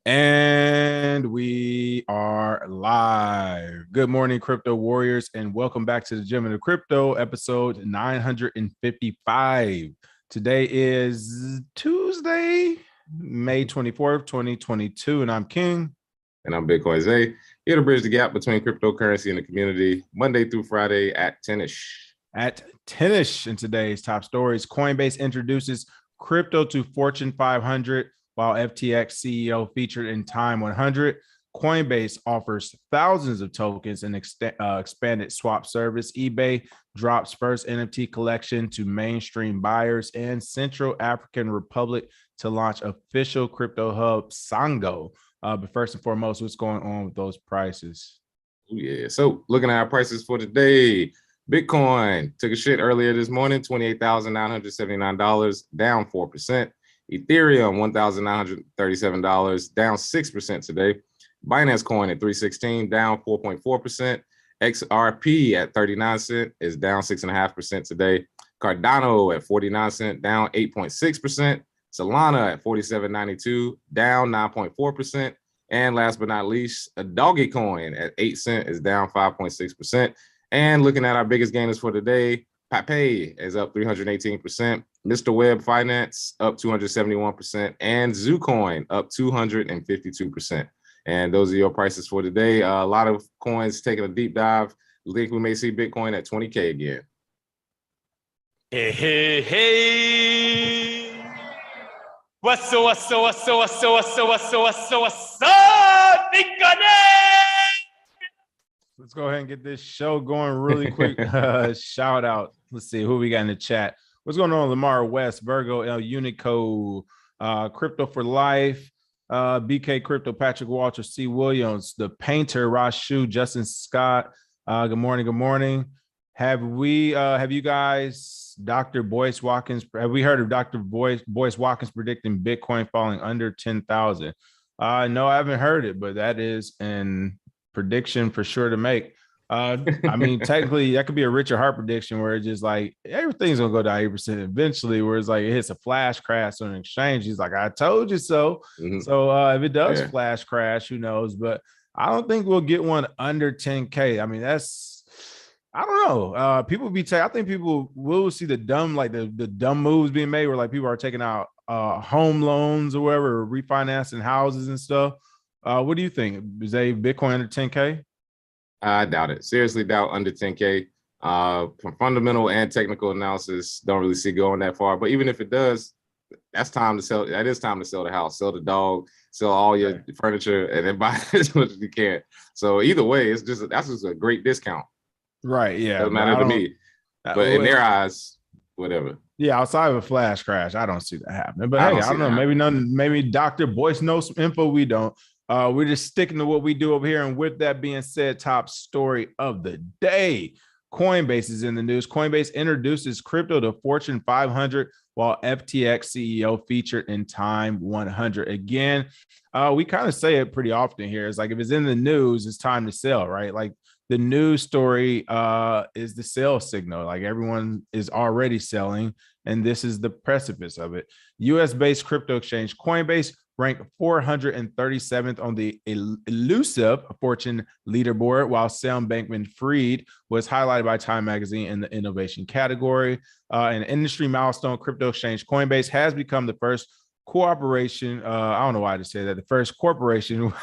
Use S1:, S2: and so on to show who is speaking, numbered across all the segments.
S1: And we are live. Good morning, crypto warriors, and welcome back to the Gym of the Crypto, episode 955. Today is Tuesday, May 24th, 2022, and I'm King.
S2: And I'm Bitcoin Zay, here to bridge the gap between cryptocurrency and the community, Monday through Friday at 10-ish.
S1: At 10-ish in today's top stories, Coinbase introduces crypto to Fortune 500, while FTX CEO featured in Time 100. Coinbase offers thousands of tokens and expanded swap service. eBay drops first NFT collection to mainstream buyers, and Central African Republic to launch official crypto hub Sango. But first and foremost, what's going on with those prices?
S2: Yeah, so looking at our prices for today, Bitcoin took a shit earlier this morning, $28,979, down 4%. Ethereum, $1,937, down 6% today. Binance Coin at $316, down 4.4%. XRP at 39 cents is down 6.5% today. Cardano at 49 cents, down 8.6%. Solana at 47.92, down 9.4%. And last but not least, a Doggy Coin at 8 cents is down 5.6%. And looking at our biggest gainers for today, Pepe is up 318%, Mr. Web Finance up 271%, and Zoocoin up 252%. And those are your prices for today. A lot of coins taking a deep dive. I think we may see Bitcoin at 20K again.
S3: Hey. What's up,
S1: Let's go ahead and get this show going really quick. Shout out. Let's see who we got in the chat. What's going on? Lamar West, Virgo, El Unico, Crypto for Life, BK Crypto, Patrick Walter, C. Williams, The Painter, Ross Shu, Justin Scott. Good morning. Good morning. Have you guys, Dr. Boyce Watkins, have we heard of Dr. Boyce Watkins predicting Bitcoin falling under 10,000? No, I haven't heard it, but that is an prediction for sure to make. I mean, technically that could be a Richard Hart prediction where it's just like everything's gonna go down 8% eventually, where it's like it hits a flash crash on an exchange. He's like, I told you so. Mm-hmm. So if it does flash crash, who knows? But I don't think we'll get one under 10K. I mean, I don't know. People be I think people will see the dumb, like the dumb moves being made where like people are taking out home loans or whatever, refinancing houses and stuff. What do you think? Is a Bitcoin under 10K?
S2: I doubt it. Seriously doubt under 10K. From fundamental and technical analysis, don't really see going that far. But even if it does, that's time to sell. That is time to sell the house, sell the dog, sell all your furniture, and then buy as much as you can. So either way, that's just a great discount.
S1: Right. Yeah.
S2: Doesn't matter to me. But in their eyes, whatever.
S1: Yeah, outside of a flash crash, I don't see that happening. But hey, I don't know. Maybe Dr. Boyce knows some info we don't. We're just sticking to what we do over here. And with that being said, top story of the day. Coinbase is in the news. Coinbase introduces crypto to Fortune 500, while FTX CEO featured in Time 100. Again, we kind of say it pretty often here. It's like if it's in the news, it's time to sell, right? Like the news story is the sell signal. Like everyone is already selling, and this is the precipice of it. US-based crypto exchange Coinbase ranked 437th on the elusive Fortune leaderboard, while Sam Bankman-Fried was highlighted by Time Magazine in the innovation category. An industry milestone, crypto exchange Coinbase has become the first corporation. I don't know why I just say that. The first corporation.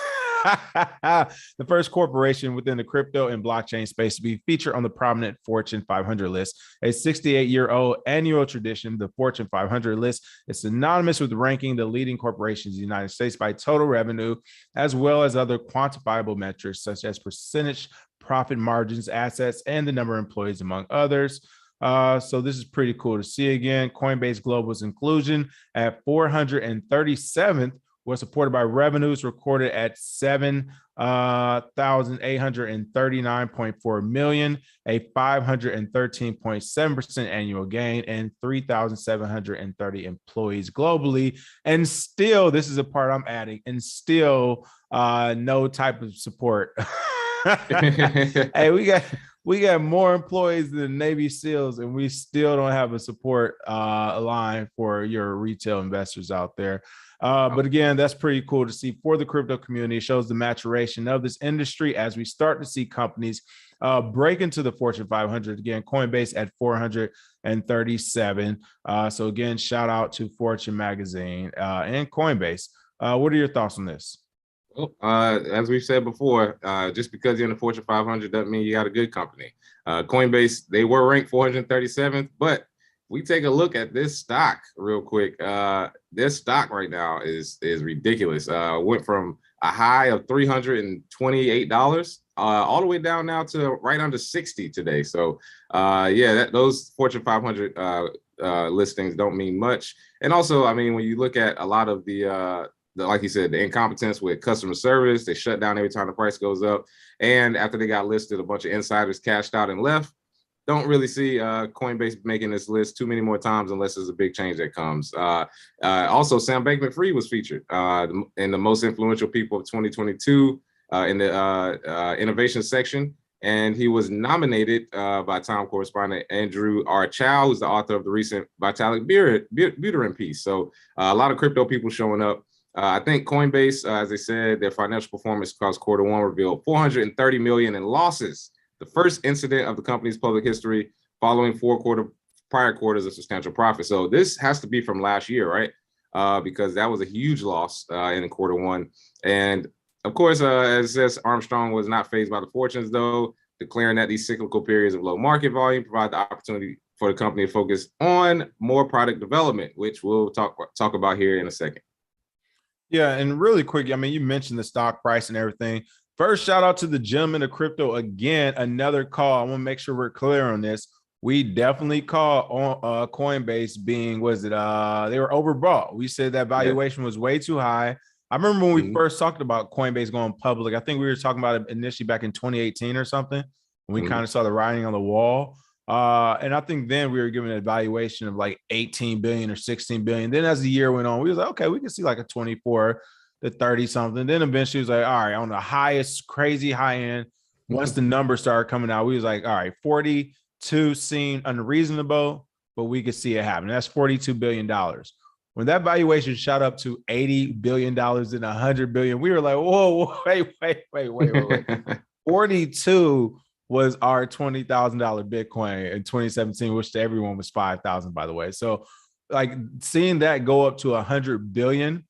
S1: The first corporation within the crypto and blockchain space to be featured on the prominent Fortune 500 list. A 68-year-old annual tradition, the Fortune 500 list is synonymous with ranking the leading corporations in the United States by total revenue, as well as other quantifiable metrics such as percentage profit margins, assets, and the number of employees, among others. So this is pretty cool to see again. Coinbase Global's inclusion at 437th was supported by revenues recorded at $7,839.4 million, a 513.7% annual gain, and 3,730 employees globally. And still, this is a part I'm adding, and still no type of support. Hey, we got more employees than Navy SEALs, and we still don't have a support line for your retail investors out there. But again, that's pretty cool to see for the crypto community. It shows the maturation of this industry as we start to see companies break into the Fortune 500. Again, Coinbase at 437. So again, shout out to Fortune Magazine and Coinbase. What are your thoughts on this?
S2: Well, as we've said before, just because you're in the Fortune 500 doesn't mean you got a good company. Coinbase, they were ranked 437th, but we take a look at this stock real quick. This stock right now is ridiculous. Went from a high of $328 all the way down now to right under 60 today. So yeah, those Fortune 500 listings don't mean much. And also, I mean, when you look at a lot of the like you said, the incompetence with customer service, they shut down every time the price goes up. And after they got listed, a bunch of insiders cashed out and left. Don't really see Coinbase making this list too many more times unless there's a big change that comes. Also, Sam Bankman-Fried was featured in the most influential people of 2022 in the innovation section. And he was nominated by Time correspondent Andrew R. Chow, who's the author of the recent Vitalik Buterin piece. So a lot of crypto people showing up. I think Coinbase, as they said, their financial performance across quarter one revealed $430 million in losses. The first incident of the company's public history following prior quarters of substantial profit. So this has to be from last year, right? Because that was a huge loss in quarter one. And of course, as it says, Armstrong was not fazed by the fortunes, though, declaring that these cyclical periods of low market volume provide the opportunity for the company to focus on more product development, which we'll talk about here in a second.
S1: Yeah, and really quick, I mean, you mentioned the stock price and everything. First, shout out to the gentleman of crypto. Again, another call. I want to make sure we're clear on this. We definitely call on Coinbase being, was it, they were overbought. We said that valuation was way too high. I remember when we first talked about Coinbase going public, I think we were talking about it initially back in 2018 or something, when we kind of saw the writing on the wall. And I think then we were given a valuation of like 18 billion or 16 billion. Then as the year went on, we was like, okay, we can see like a 24 to 30 something. Then eventually it was like, all right, on the highest, crazy high end, once the numbers started coming out, we was like, all right, 42 seemed unreasonable, but we could see it happen. That's $42 billion. When that valuation shot up to $80 billion and $100 billion, we were like, whoa, wait. 42 was our $20,000 Bitcoin in 2017, which to everyone was 5,000, by the way. So like seeing that go up to 100 billion,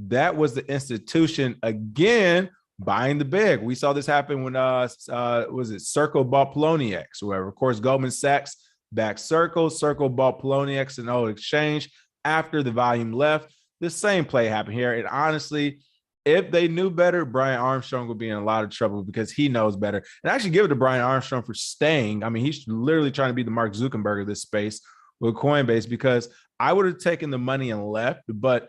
S1: that was the institution again buying the big. We saw this happen when was it Circle bought Poloniex or whatever. Of course, Goldman Sachs backed Circle bought Poloniex and old exchange after the volume left. The same play happened here. And honestly, if they knew better, Brian Armstrong would be in a lot of trouble because he knows better. And actually give it to Brian Armstrong for staying. I mean, he's literally trying to be the Mark Zuckerberg of this space with Coinbase, because I would have taken the money and left, but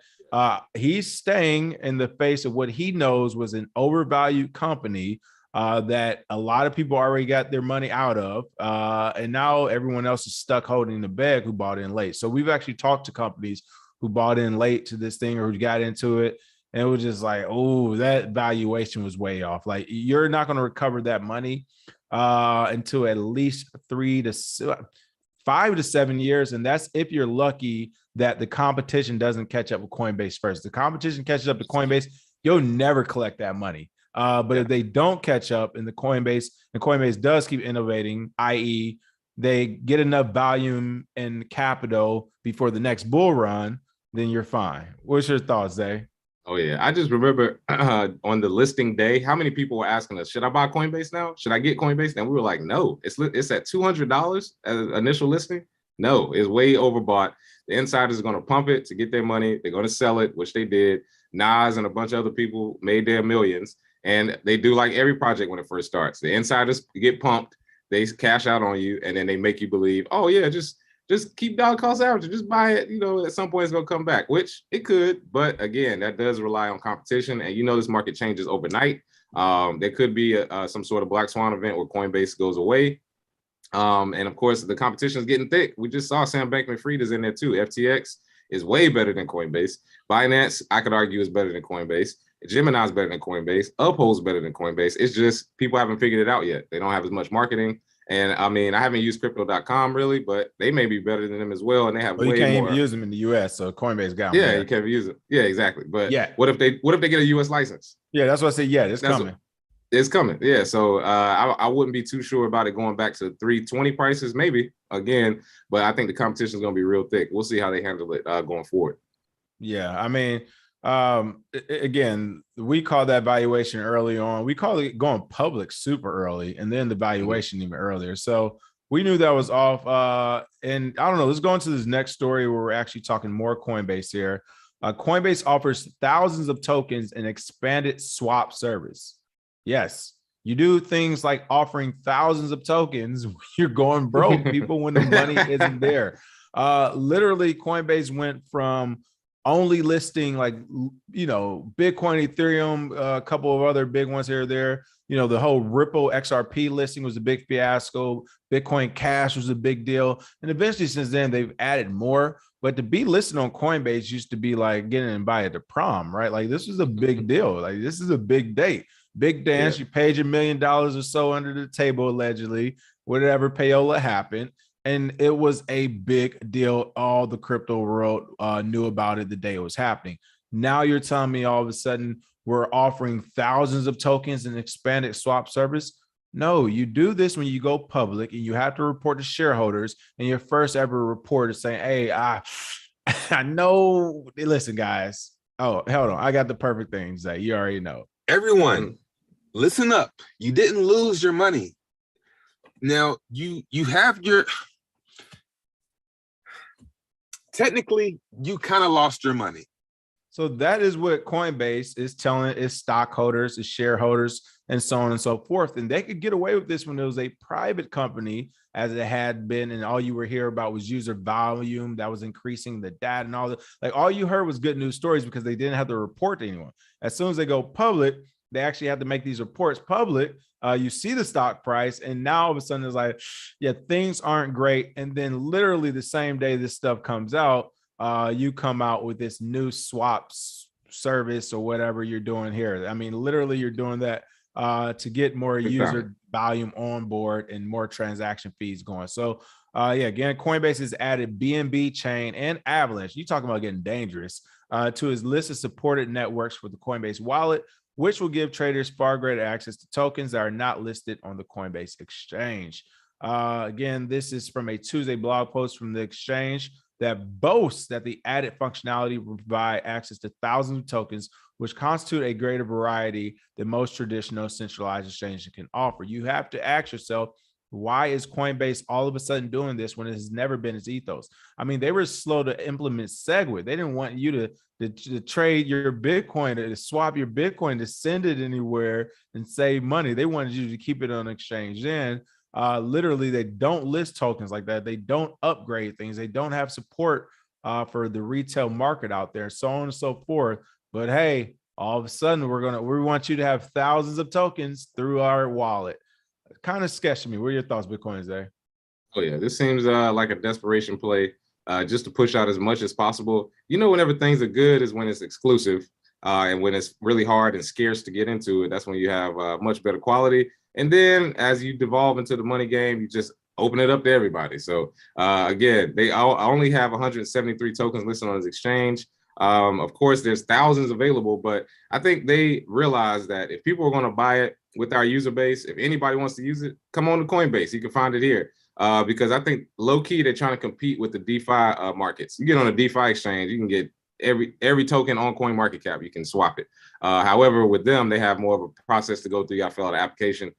S1: he's staying in the face of what he knows was an overvalued company that a lot of people already got their money out of. And now everyone else is stuck holding the bag who bought in late. So we've actually talked to companies who bought in late to this thing or who got into it. And it was just like, oh, that valuation was way off. Like you're not going to recover that money until at least 5 to 7 years. And that's if you're lucky that the competition doesn't catch up with Coinbase first. The competition catches up to Coinbase, you'll never collect that money. But if they don't catch up and Coinbase does keep innovating, i.e. they get enough volume and capital before the next bull run, then you're fine. What's your thoughts, Zay?
S2: Oh, yeah. I just remember on the listing day, how many people were asking us, should I buy Coinbase now? Should I get Coinbase? And we were like, no, it's at $200 as an initial listing. No, it's way overbought. The insiders are going to pump it to get their money. They're going to sell it, which they did. Nas and a bunch of other people made their millions. And they do like every project when it first starts. The insiders get pumped. They cash out on you. And then they make you believe, oh, yeah, just keep dollar cost average, just buy it, at some point it's gonna come back, which it could, but again, that does rely on competition. And this market changes overnight. There could be some sort of black swan event where Coinbase goes away. And of course, the competition is getting thick. We just saw Sam Bankman-Fried is in there too. FTX is way better than Coinbase. Binance, I could argue, is better than Coinbase. Gemini is better than Coinbase. Uphold's better than Coinbase. It's just people haven't figured it out yet. They don't have as much marketing. And I mean, I haven't used crypto.com really, but they may be better than them as well. And they have
S1: well,
S2: way
S1: you can't
S2: more.
S1: even use them in the US. So Coinbase got them.
S2: Yeah,
S1: there.
S2: you can't use it. Yeah, exactly. But
S1: yeah,
S2: what if they get a US license?
S1: Yeah, that's what I said. Yeah, it's coming.
S2: It's coming. Yeah. So I wouldn't be too sure about it going back to 320 prices, maybe again, but I think the competition is going to be real thick. We'll see how they handle it going forward.
S1: Yeah. I mean, again, we call that valuation early on. We call it going public super early, and then the valuation even earlier. So we knew that was off. And I don't know, let's go into this next story where we're actually talking more Coinbase here. Coinbase offers thousands of tokens and expanded swap service. Yes, you do things like offering thousands of tokens when you're going broke, people, when the money isn't there. Literally, Coinbase went from only listing like, Bitcoin, Ethereum, a couple of other big ones here or there. The whole Ripple XRP listing was a big fiasco. Bitcoin Cash was a big deal. And eventually since then, they've added more. But to be listed on Coinbase used to be like getting invited to prom, right? Like this is a big deal. Like this is a big date. Big dance. Yeah. You paid your $1 million or so under the table, allegedly, whatever payola happened. And it was a big deal. All the crypto world knew about it the day it was happening. Now you're telling me all of a sudden we're offering thousands of tokens and expanded swap service? No, you do this when you go public and you have to report to shareholders. And your first ever report is saying, hey, I know. Listen, guys. Oh, hold on. I got the perfect thing, Zay. You already know.
S4: Everyone, listen up. You didn't lose your money. Now, you have your... Technically, you kind of lost your money.
S1: So that is what Coinbase is telling its stockholders, its shareholders, and so on and so forth. And they could get away with this when it was a private company, as it had been, and all you were hearing about was user volume that was increasing, the data and all that. Like all you heard was good news stories because they didn't have to report to anyone. As soon as they go public, they actually have to make these reports public. You see the stock price, and now all of a sudden it's like, yeah, things aren't great. And then literally the same day this stuff comes out, you come out with this new swaps service or whatever you're doing here. I mean, literally you're doing that to get more user volume on board and more transaction fees going. So again, Coinbase has added BNB chain and Avalanche. You talking about getting dangerous to his list of supported networks for the Coinbase wallet, which will give traders far greater access to tokens that are not listed on the Coinbase exchange. Again, this is from a Tuesday blog post from the exchange that boasts that the added functionality will provide access to thousands of tokens, which constitute a greater variety than most traditional centralized exchanges can offer. You have to ask yourself, why is Coinbase all of a sudden doing this when it has never been its ethos? I mean, they were slow to implement SegWit. They didn't want you to trade your Bitcoin, to swap your Bitcoin, to send it anywhere and save money. They wanted you to keep it on exchange. Then literally, they don't list tokens like that. They don't upgrade things. They don't have support for the retail market out there, so on and so forth. But hey, all of a sudden, we want you to have thousands of tokens through our wallet. Kind of sketchy me. What are your thoughts, Bitcoin Zay?
S2: Oh yeah, this seems like a desperation play, just to push out as much as possible. Whenever things are good is when it's exclusive, and when it's really hard and scarce to get into it. That's when you have much better quality. And then as you devolve into the money game, you just open it up to everybody. So again, they only have 173 tokens listed on this exchange. Of course, there's thousands available, but I think they realize that if people are going to buy it with our user base, if anybody wants to use it, come on to Coinbase. You can find it here. Because I think low key, they're trying to compete with the DeFi markets. You get on a DeFi exchange, you can get every token on CoinMarketCap, you can swap it. However, with them, they have more of a process to go through. You got to fill out an application.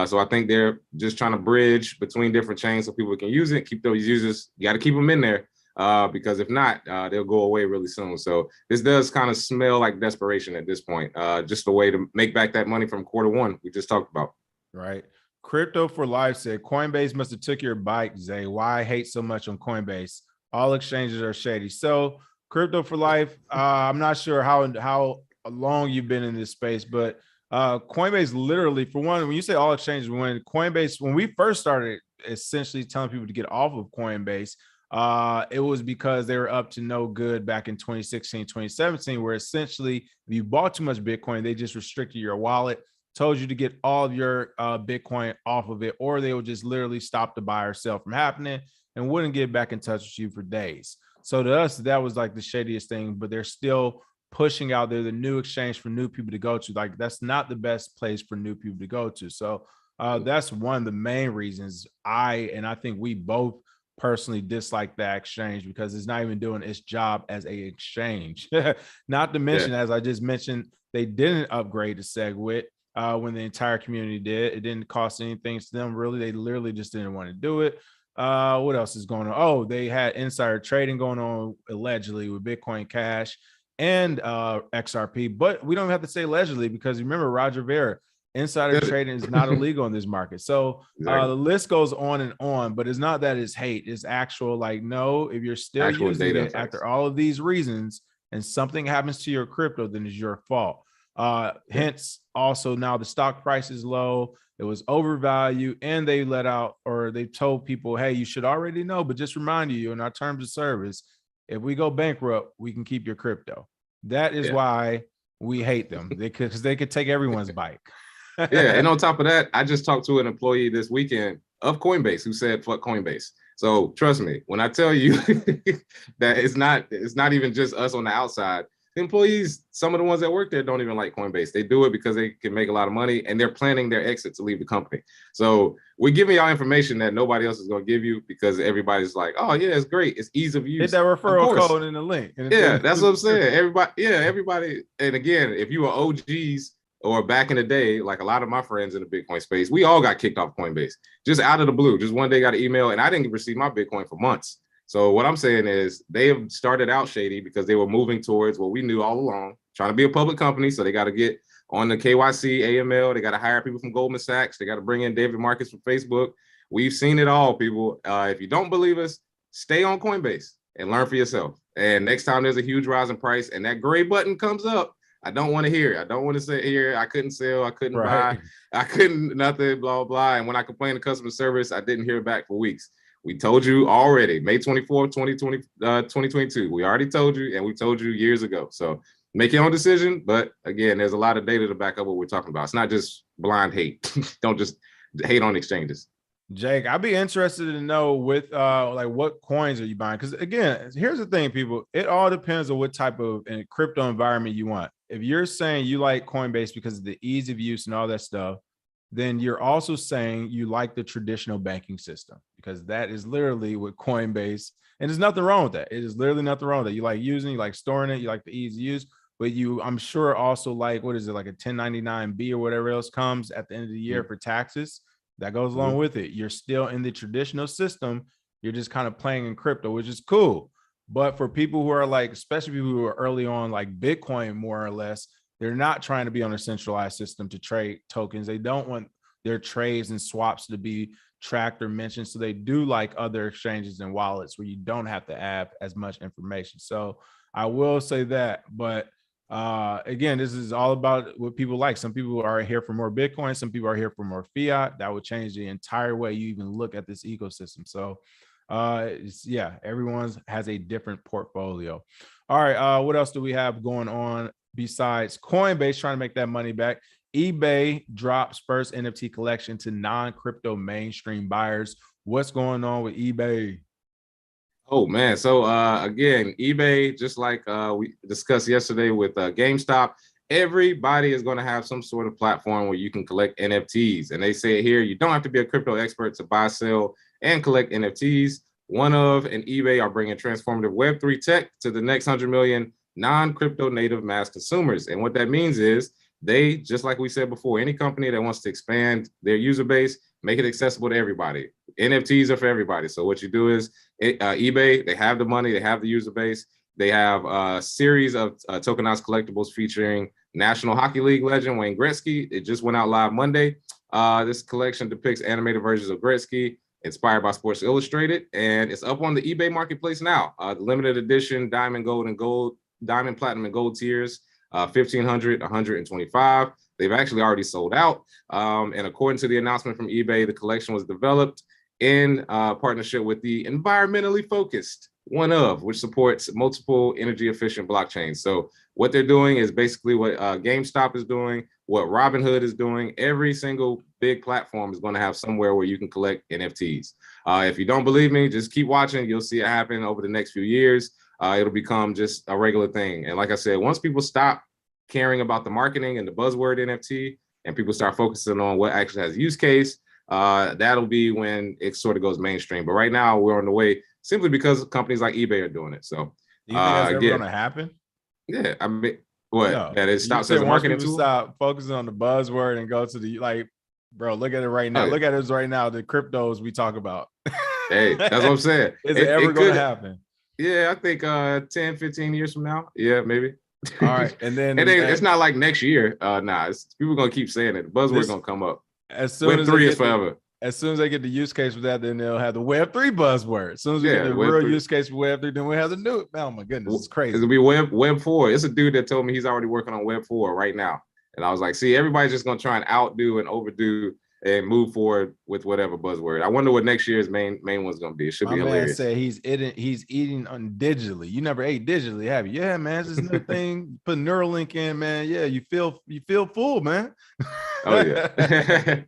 S2: So I think they're just trying to bridge between different chains so people can use it, keep those users. You got to keep them in there because if not, they'll go away really soon. So this does kind of smell like desperation at this point, just a way to make back that money from Q1 we just talked about.
S1: Right. Crypto for Life said, Coinbase must have took your bike, Zay. Why I hate so much on Coinbase? All exchanges are shady. So Crypto for Life, I'm not sure how long you've been in this space, but Coinbase literally, for one, when you say all exchanges, when we first started essentially telling people to get off of Coinbase, it was because they were up to no good back in 2016, 2017, where essentially if you bought too much Bitcoin, they just restricted your wallet, told you to get all of your Bitcoin off of it, or they would just literally stop the buy or sell from happening and wouldn't get back in touch with you for days. So to us, that was like the shadiest thing, but they're still pushing out there the new exchange for new people to go to. Like, that's not the best place for new people to go to. So that's one of the main reasons I think we both personally dislike that exchange, because it's not even doing its job as a exchange. Not to mention, as I just mentioned, they didn't upgrade to SegWit when the entire community did. It didn't cost anything to them, really. They literally just didn't want to do it. What else is going on? Oh, they had insider trading going on allegedly with Bitcoin Cash and XRP, but we don't have to say allegedly, because remember, Roger Ver, insider trading is not illegal in this market. So the list goes on and on, but it's not that it's hate. It's actual, like, no, if you're still using it after all of these reasons and something happens to your crypto, then it's your fault. Hence, also now the stock price is low. It was overvalued, and they let out, or they told people, hey, you should already know, but just remind you, in our terms of service, if we go bankrupt, we can keep your crypto. That is why we hate them, because they could take everyone's bike.
S2: And on top of that, I just talked to an employee this weekend of Coinbase who said, fuck Coinbase. So trust me, when I tell you that it's not even just us on the outside. The employees, some of the ones that work there, don't even like Coinbase. They do it because they can make a lot of money, and they're planning their exit to leave the company. So we're giving y'all information that nobody else is going to give you, because everybody's like, oh yeah, it's great. It's ease of use.
S1: Hit that referral code in the link.
S2: Yeah, that's what I'm saying. Everybody. And again, if you were OGs or back in the day, like a lot of my friends in the Bitcoin space, we all got kicked off Coinbase just out of the blue. Just one day got an email, and I didn't receive my Bitcoin for months. So what I'm saying is they have started out shady because they were moving towards what we knew all along, trying to be a public company. So they got to get on the KYC, AML. They got to hire people from Goldman Sachs. They got to bring in David Marcus from Facebook. We've seen it all, people. If you don't believe us, stay on Coinbase and learn for yourself. And next time there's a huge rise in price and that gray button comes up, I don't want to hear it. I don't want to say here, I couldn't sell, I couldn't buy, I couldn't nothing, blah, blah. And when I complained to customer service, I didn't hear back for weeks. We told you already, May 24th, 2022. We already told you, and we told you years ago. So make your own decision. But again, there's a lot of data to back up what we're talking about. It's not just blind hate. Don't just hate on exchanges.
S1: Jake, I'd be interested to know with like what coins are you buying? Because again, here's the thing, people. It all depends on what type of crypto environment you want. If you're saying you like Coinbase because of the ease of use and all that stuff, then you're also saying you like the traditional banking system, because that is literally what Coinbase, and there's nothing wrong with that. It is literally nothing wrong with that. You like using, you like storing it, you like the ease of use, but you, I'm sure, also like, what is it, like a 1099B or whatever else comes at the end of the year for taxes that goes along with it. You're still in the traditional system. You're just kind of playing in crypto, which is cool. But for people who are like, especially people who are early on, like Bitcoin, more or less, they're not trying to be on a centralized system to trade tokens. They don't want their trades and swaps to be tracked or mentioned. So they do like other exchanges and wallets where you don't have to add as much information. So I will say that. But again, this is all about what people like. Some people are here for more Bitcoin. Some people are here for more fiat. That would change the entire way you even look at this ecosystem. So everyone has a different portfolio. All right, what else do we have going on besides Coinbase trying to make that money back? eBay drops first NFT collection to non-crypto mainstream buyers. What's going on with eBay?
S2: Oh man, so again, eBay, just like we discussed yesterday with GameStop, everybody is going to have some sort of platform where you can collect NFTs. And they say here, you don't have to be a crypto expert to buy, sell, and collect NFTs. OneOf and eBay are bringing transformative Web3 tech to the next 100 million non-crypto native mass consumers. And what that means is they, just like we said before, any company that wants to expand their user base, make it accessible to everybody. NFTs are for everybody. So what you do is eBay, they have the money, they have the user base. They have a series of tokenized collectibles featuring National Hockey League legend Wayne Gretzky. It just went out live Monday. This collection depicts animated versions of Gretzky inspired by Sports Illustrated, and it's up on the eBay marketplace now. The limited edition diamond, diamond, platinum, and gold tiers, 1,500, 125. They've actually already sold out. And according to the announcement from eBay, the collection was developed in partnership with the environmentally focused one of, which supports multiple energy efficient blockchains. So what they're doing is basically what GameStop is doing, what Robinhood is doing. Every single big platform is going to have somewhere where you can collect NFTs. If you don't believe me, just keep watching. You'll see it happen over the next few years. It'll become just a regular thing. And like I said, once people stop caring about the marketing and the buzzword NFT, and people start focusing on what actually has use case, that'll be when it sort of goes mainstream. But right now we're on the way simply because companies like eBay are doing it. So
S1: do you think that's ever going to happen?
S2: Yeah, I mean, what?
S1: No.
S2: That it stops as a marketing tool?
S1: Stop focusing on the buzzword and go to the, like, bro, look at it right now. Look at us right now, the cryptos we talk about.
S2: Hey, that's what I'm saying.
S1: Is it ever going to happen?
S2: Yeah, I think 10, 15 years from now. Yeah, maybe.
S1: All right. And then
S2: it's not like next year. People are going to keep saying it. The buzzword's going to come up.
S1: As soon as
S2: Web3 is forever.
S1: As soon as they get the use case for that, then they'll have the Web3 buzzword. As soon as we get the real use case for Web3, then we have the new. Oh my goodness, it's crazy.
S2: It'll be Web 4. It's a dude that told me he's already working on Web 4 right now. And I was like, see, everybody's just gonna try and outdo and overdo and move forward with whatever buzzword. I wonder what next year's main one's gonna be. It should be hilarious.
S1: My man said he's eating on digitally. You never ate digitally, have you? Yeah, man. It's this new thing. Put Neuralink in, man. Yeah, you feel full, man.
S2: Oh yeah.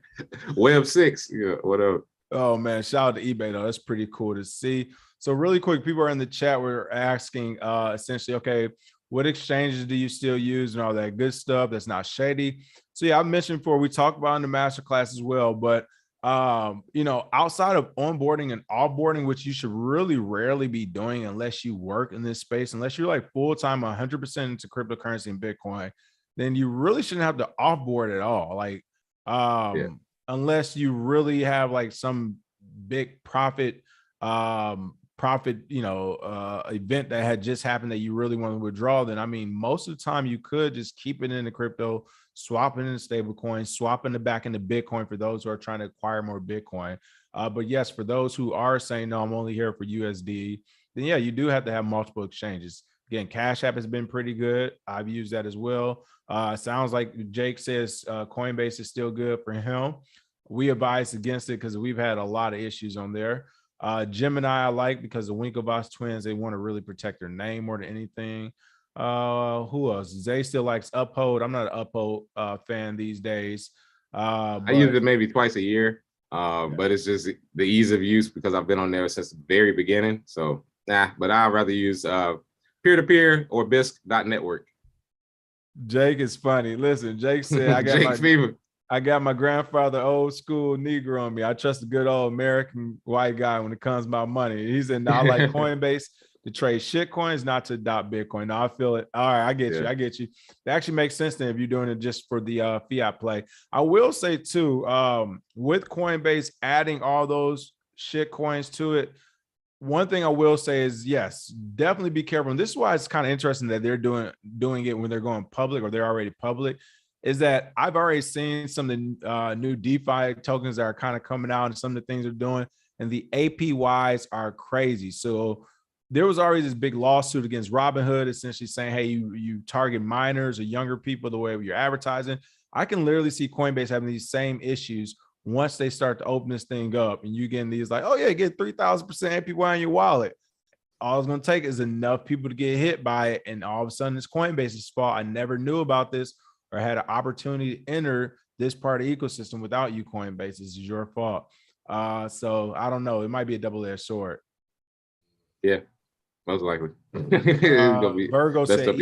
S2: Web 6, yeah, whatever.
S1: Oh man, shout out to eBay though. That's pretty cool to see. So really quick, people are in the chat. We're asking essentially, okay, what exchanges do you still use and all that good stuff that's not shady? So yeah, I mentioned before, we talked about in the masterclass as well, but outside of onboarding and offboarding, which you should really rarely be doing unless you work in this space, unless you're like full-time 100% into cryptocurrency and Bitcoin, then you really shouldn't have to offboard at all. Like, unless you really have like some big profit, event that had just happened that you really want to withdraw, then I mean, most of the time you could just keep it in the crypto, swap it in stable coin, swapping it back into Bitcoin for those who are trying to acquire more Bitcoin. But yes, for those who are saying, no, I'm only here for USD, then yeah, you do have to have multiple exchanges. Again, Cash App has been pretty good. I've used that as well. Sounds like Jake says Coinbase is still good for him. We advise against it because we've had a lot of issues on there. Gemini I like because the Winklevoss twins, they want to really protect their name more than anything. Who else? Zay still likes Uphold. I'm not an Uphold fan these days.
S2: I use it maybe twice a year, but it's just the ease of use because I've been on there since the very beginning. So but I'd rather use peer-to-peer or BISC.network.
S1: Jake is funny. Listen, Jake said, I got my grandfather old school Negro on me. I trust a good old American white guy when it comes about money. He said, no, I like Coinbase to trade shit coins, not to adopt Bitcoin. No, I feel it. All right, I get you. It actually makes sense then if you're doing it just for the fiat play. I will say too, with Coinbase adding all those shit coins to it, one thing I will say is, yes, definitely be careful. And this is why it's kind of interesting that they're doing it when they're going public or they're already public, is that I've already seen some of the new DeFi tokens that are kind of coming out and some of the things they're doing, and the APYs are crazy. So there was already this big lawsuit against Robinhood, essentially saying, hey, you target minors or younger people the way you're advertising. I can literally see Coinbase having these same issues once they start to open this thing up and you getting these like, oh yeah, get 3,000% APY in your wallet. All it's going to take is enough people to get hit by it. And all of a sudden it's Coinbase's fault. I never knew about this or had an opportunity to enter this part of the ecosystem without you, Coinbase. This is your fault. So I don't know. It might be a double-edged sword.
S2: Yeah, most likely.
S1: Virgo said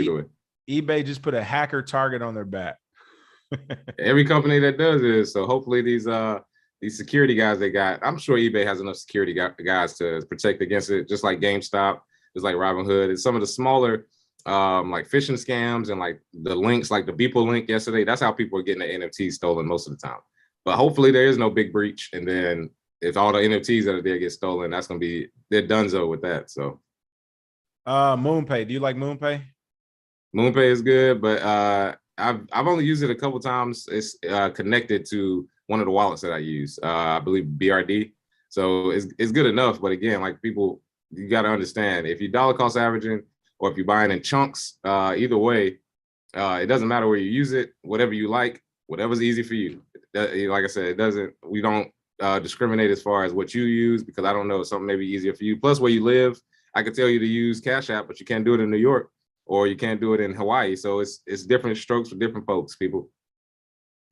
S1: eBay just put a hacker target on their back.
S2: Every company that does this. So hopefully these security guys they got, I'm sure eBay has enough security guys to protect against it, just like GameStop, just like Robinhood, and some of the smaller like phishing scams and like the links, like the Beeple link yesterday. That's how people are getting the NFTs stolen most of the time. But hopefully there is no big breach, and then if all the NFTs that are there get stolen, that's gonna be they're donezo with that. So
S1: MoonPay, do you like MoonPay?
S2: MoonPay is good, but I've only used it a couple times. It's connected to one of the wallets that I use. I believe BRD. So it's good enough. But again, like people, you got to understand if you dollar cost averaging or if you're buying in chunks, either way, it doesn't matter where you use it. Whatever you like, whatever's easy for you. Like I said, we don't discriminate as far as what you use because I don't know, something may be easier for you. Plus where you live I could tell you to use Cash App, but you can't do it in New York or you can't do it in Hawaii. So it's different strokes for different folks, people.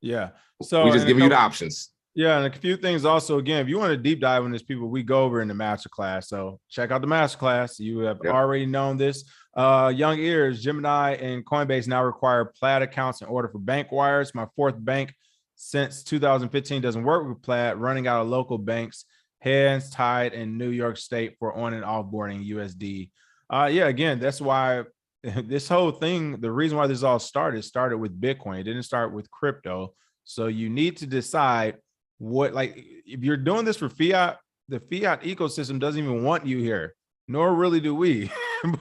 S1: Yeah. So
S2: we just giving you the options.
S1: Yeah, and a few things also, again, if you want to deep dive on this, people, we go over in the masterclass. So check out the masterclass. You have already known this. Young ears, Gemini and Coinbase now require Plaid accounts in order for bank wires. My fourth bank since 2015 doesn't work with Plaid, running out of local banks, hands tied in New York State for on and offboarding USD. Yeah, again, that's why this whole thing, the reason why this all started with Bitcoin. It didn't start with crypto. So you need to decide what, like, if you're doing this for fiat, the fiat ecosystem doesn't even want you here, nor really do we,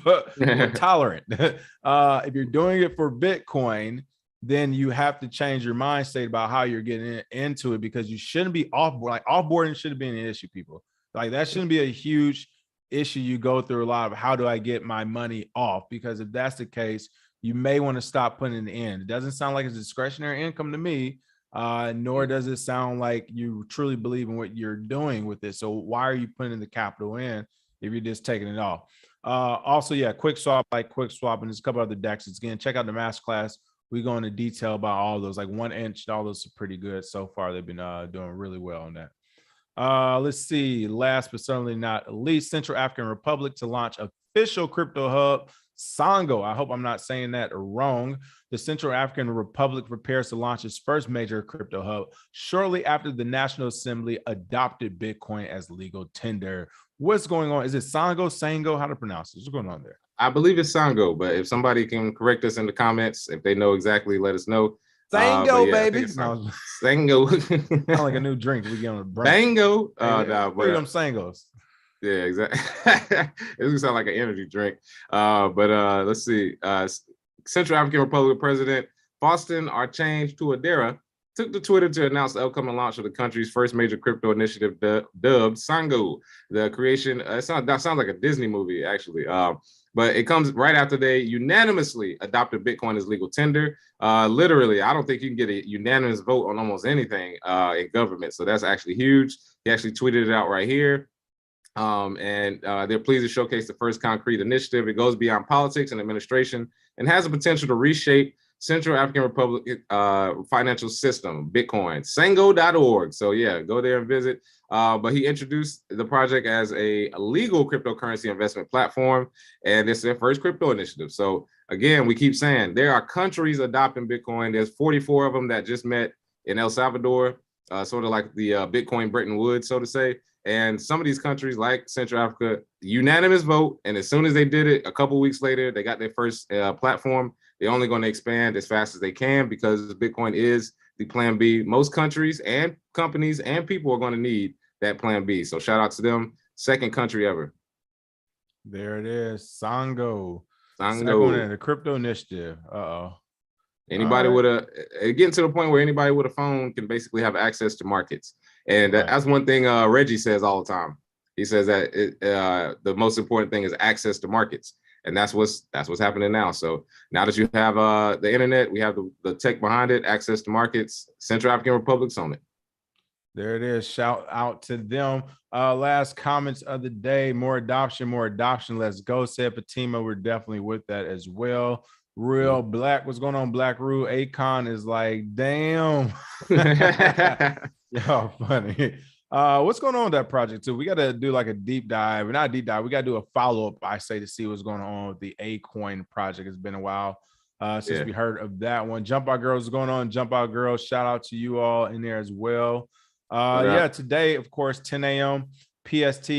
S1: but we're tolerant. If you're doing it for Bitcoin, then you have to change your mind state about how you're getting into it, because you shouldn't be offboard. Like, offboarding shouldn't be an issue, people. Like, that shouldn't be a huge issue you go through a lot of. How do I get my money off? Because if that's the case, you may want to stop putting it in. It doesn't sound like it's discretionary income to me. Nor does it sound like you truly believe in what you're doing with it. So why are you putting the capital in if you're just taking it off? Also, yeah, quick swap, like quick swap, and there's a couple other DEXs. Again, check out the masterclass. We go into detail about all those, like 1 inch. All those are pretty good so far. They've been doing really well on that. Let's see. Last but certainly not least, Central African Republic to launch official crypto hub, Sango. I hope I'm not saying that wrong. The Central African Republic prepares to launch its first major crypto hub shortly after the National Assembly adopted Bitcoin as legal tender. What's going on? Is it Sango? How to pronounce it? What's going on there?
S2: I believe it's Sango, but if somebody can correct us in the comments, if they know exactly, let us know.
S1: Sango, baby.
S2: Sango.
S1: Sound like a new drink we get on the brunch.
S2: Bango.
S1: Freedom Sangos.
S2: Yeah, exactly. It doesn't sound like an energy drink. Let's see. Central African Republic President Faustin Archange Touadera took to Twitter to announce the upcoming launch of the country's first major crypto initiative, dubbed Sango. The creation, that sounds like a Disney movie, actually. But it comes right after they unanimously adopted Bitcoin as legal tender. Literally, I don't think you can get a unanimous vote on almost anything in government. So that's actually huge. He actually tweeted it out right here. They're pleased to showcase the first concrete initiative. It goes beyond politics and administration and has the potential to reshape Central African Republic financial system, Bitcoin, sango.org. So yeah, go there and visit. But he introduced the project as a legal cryptocurrency investment platform, and it's their first crypto initiative. So again, we keep saying there are countries adopting Bitcoin. There's 44 of them that just met in El Salvador, sort of like the Bitcoin Bretton Woods, so to say. And some of these countries, like Central Africa, unanimous vote. And as soon as they did it, a couple of weeks later, they got their first platform. They're only going to expand as fast as they can because Bitcoin is the plan B. Most countries and companies and people are going to need that plan B. So shout out to them. Second country ever.
S1: There it is. Sango.
S2: Sango.
S1: The crypto initiative.
S2: Anybody with getting to the point where anybody with a phone can basically have access to markets. And that's one thing Reggie says all the time. He says that the most important thing is access to markets. And that's what's happening now. So now that you have the internet, we have the tech behind it, access to markets, Central African Republic's on it.
S1: There it is. Shout out to them. Last comments of the day, more adoption. Let's go. Said Fatima, we're definitely with that as well. Real Black, what's going on, Black Rule? Akon is like, damn. Yo, funny. What's going on with that project too? We got to do like a deep dive, not a deep dive. We got to do a follow-up, I say, to see what's going on with the Acoin project. It's been a while since we heard of that one. Jump Out Girls is going on. Jump Out Girls, shout out to you all in there as well. Today, of course, 10 a.m. PST.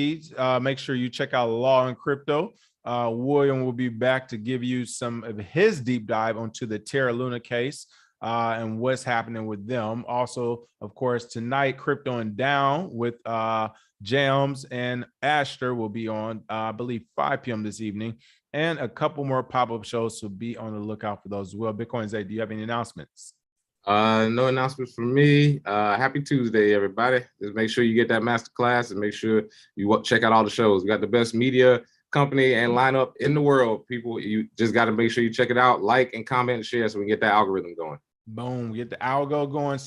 S1: Make sure you check out Law and Crypto. William will be back to give you some of his deep dive onto the Terra Luna case and what's happening with them. Also, of course, tonight, Crypto and Down with Jams and Ashter will be on, I believe, 5 p.m. this evening. And a couple more pop-up shows, so be on the lookout for those as well. Bitcoin Zay, do you have any announcements?
S2: No announcements from me. Happy Tuesday, everybody. Just make sure you get that masterclass and make sure you check out all the shows. We got the best media company and lineup in the world. People, you just got to make sure you check it out, like and comment and share so we can get that algorithm going.
S1: Boom, get the algo going.